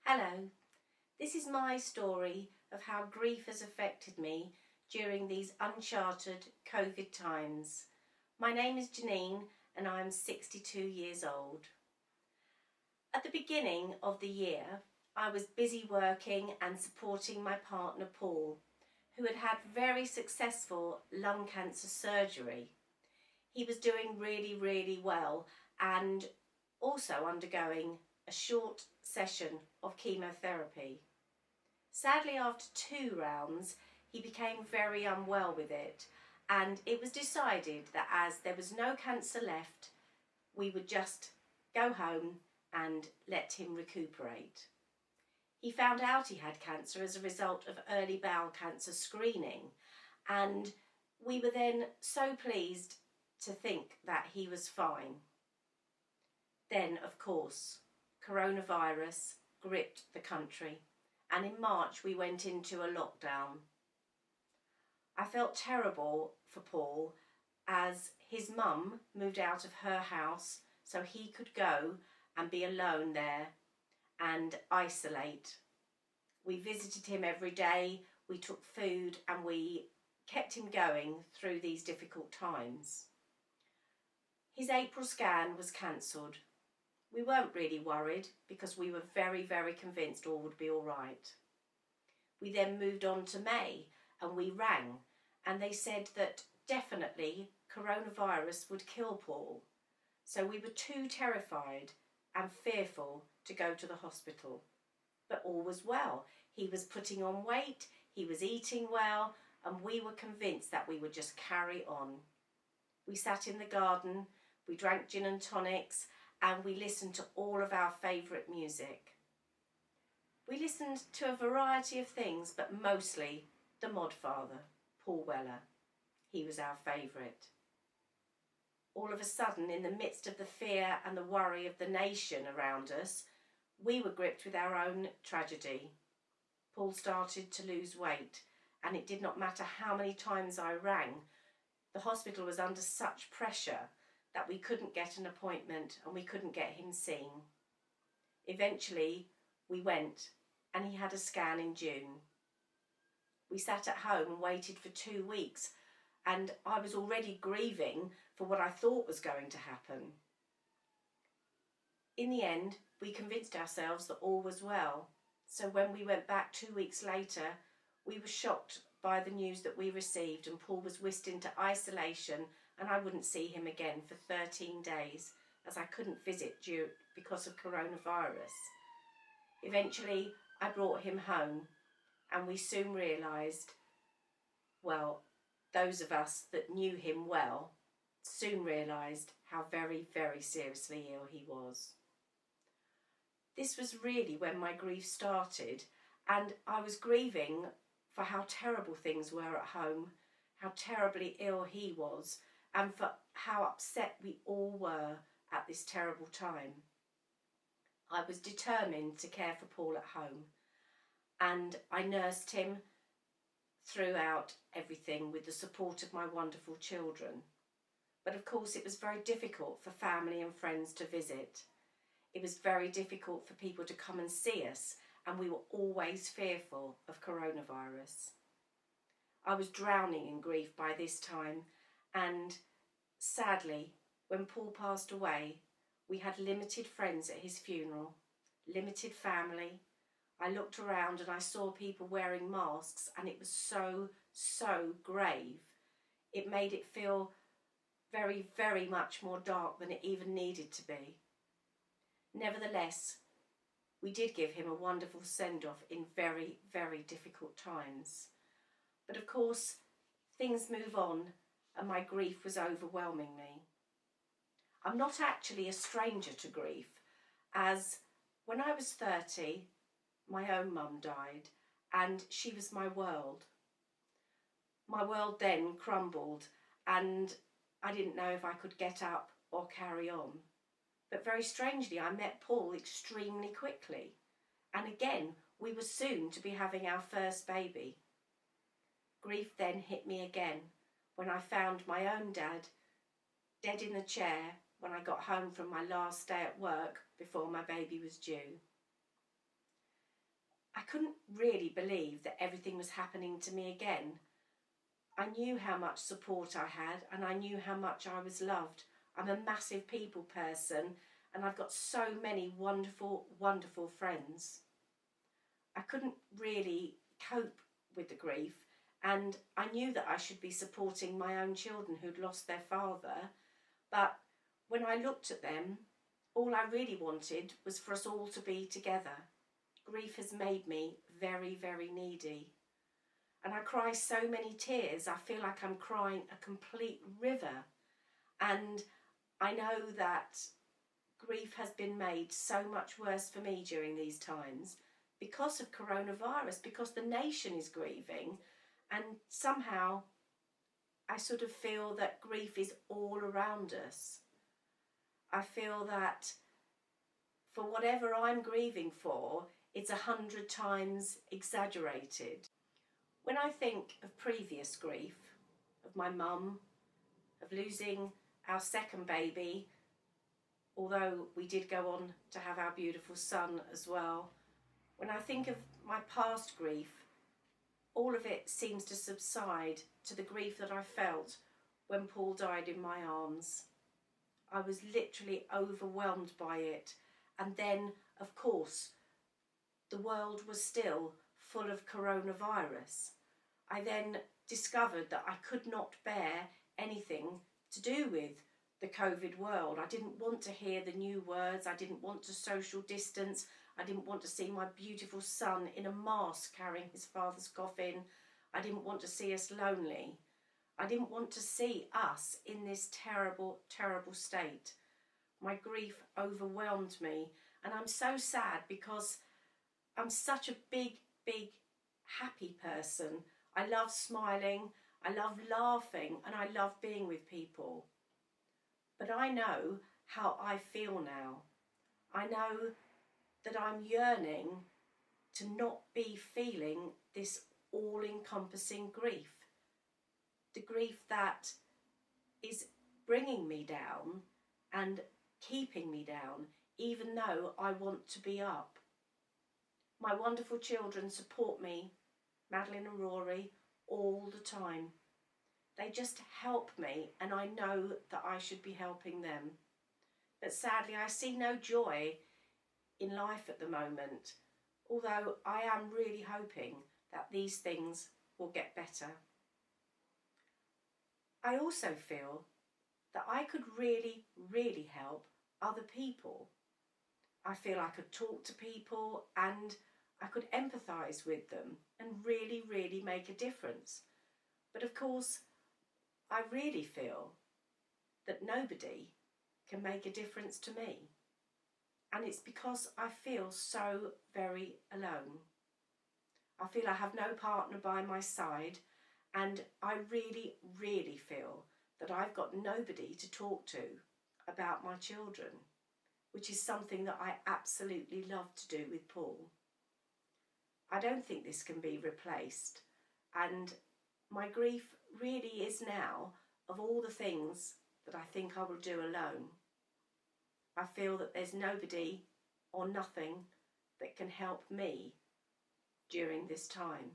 Hello, this is my story of how grief has affected me during these uncharted COVID times. My name is Janine and I am 62 years old. At the beginning of the year, I was busy working and supporting my partner Paul, who had had very successful lung cancer surgery. He was doing really well and also undergoing a short session of chemotherapy. Sadly, after 2 rounds, he became very unwell with it, and it was decided that as there was no cancer left, we would just go home and let him recuperate. He found out he had cancer as a result of early bowel cancer screening, and we were then so pleased to think that he was fine. Then, of course, coronavirus gripped the country, and in March we went into a lockdown. I felt terrible for Paul as his mum moved out of her house so he could go and be alone there and isolate. We visited him every day, we took food and we kept him going through these difficult times. His April scan was cancelled. We weren't really worried because we were very convinced all would be all right. We then moved on to May and we rang and they said that definitely coronavirus would kill Paul. So we were too terrified and fearful to go to the hospital. But all was well. He was putting on weight, he was eating well, and we were convinced that we would just carry on. We sat in the garden, we drank gin and tonics, and we listened to all of our favourite music. We listened to a variety of things, but mostly the Modfather, Paul Weller. He was our favourite. All of a sudden, in the midst of the fear and the worry of the nation around us, we were gripped with our own tragedy. Paul started to lose weight, and it did not matter how many times I rang. The hospital was under such pressure that we couldn't get an appointment and we couldn't get him seen. Eventually, we went and he had a scan in June. We sat at home and waited for 2 weeks, and I was already grieving for what I thought was going to happen. In the end, we convinced ourselves that all was well. So when we went back 2 weeks later, we were shocked by the news that we received, and Paul was whisked into isolation and I wouldn't see him again for 13 days as I couldn't visit due because of coronavirus. Eventually, I brought him home and we soon realised, well, those of us that knew him well soon realised how very seriously ill he was. This was really when my grief started, and I was grieving for how terrible things were at home, how terribly ill he was, and for how upset we all were at this terrible time. I was determined to care for Paul at home, and I nursed him throughout everything with the support of my wonderful children. But of course it was very difficult for family and friends to visit. It was very difficult for people to come and see us, and we were always fearful of coronavirus. I was drowning in grief by this time, and sadly, when Paul passed away, we had limited friends at his funeral, limited family. I looked around and I saw people wearing masks, and it was so grave. It made it feel very much more dark than it even needed to be. Nevertheless, we did give him a wonderful send-off in very difficult times. But of course, things move on and my grief was overwhelming me. I'm not actually a stranger to grief, as when I was 30, my own mum died and she was my world. My world then crumbled and I didn't know if I could get up or carry on. But very strangely, I met Paul extremely quickly. And again, we were soon to be having our first baby. Grief then hit me again when I found my own dad dead in the chair when I got home from my last day at work before my baby was due. couldn't really believe that everything was happening to me again. I knew how much support I had, and I knew how much I was loved. I'm a massive people person, and I've got so many wonderful, wonderful friends. I couldn't really cope with the grief, and I knew that I should be supporting my own children who'd lost their father, but when I looked at them, all I really wanted was for us all to be together. Grief has made me very, very needy. And I cry so many tears, I feel like I'm crying a complete river. And I know that grief has been made so much worse for me during these times because of coronavirus, because the nation is grieving, and somehow I sort of feel that grief is all around us. I feel that for whatever I'm grieving for, it's 100 times exaggerated. When I think of previous grief, of my mum, of losing our second baby, although we did go on to have our beautiful son as well, when I think of my past grief, all of it seems to subside to the grief that I felt when Paul died in my arms. I was literally overwhelmed by it. And then, of course, the world was still full of coronavirus. I then discovered that I could not bear anything to do with the COVID world. I didn't want to hear the new words. I didn't want to social distance. I didn't want to see my beautiful son in a mask carrying his father's coffin. I didn't want to see us lonely. I didn't want to see us in this terrible, terrible state. My grief overwhelmed me, and I'm so sad because I'm such a big, big, happy person. I love smiling, I love laughing, and I love being with people. But I know how I feel now. I know that I'm yearning to not be feeling this all-encompassing grief. The grief that is bringing me down and keeping me down, even though I want to be up. My wonderful children support me, Madeline and Rory, all the time. They just help me, and I know that I should be helping them. But sadly, I see no joy in life at the moment, although I am really hoping that these things will get better. I also feel that I could really, really help other people. I feel I could talk to people and I could empathise with them and really, really make a difference. But of course, I really feel that nobody can make a difference to me. And it's because I feel so very alone. I feel I have no partner by my side, and I really, really feel that I've got nobody to talk to about my children, which is something that I absolutely love to do with Paul. I don't think this can be replaced, and my grief really is now of all the things that I think I will do alone. I feel that there's nobody or nothing that can help me during this time.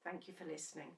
Thank you for listening.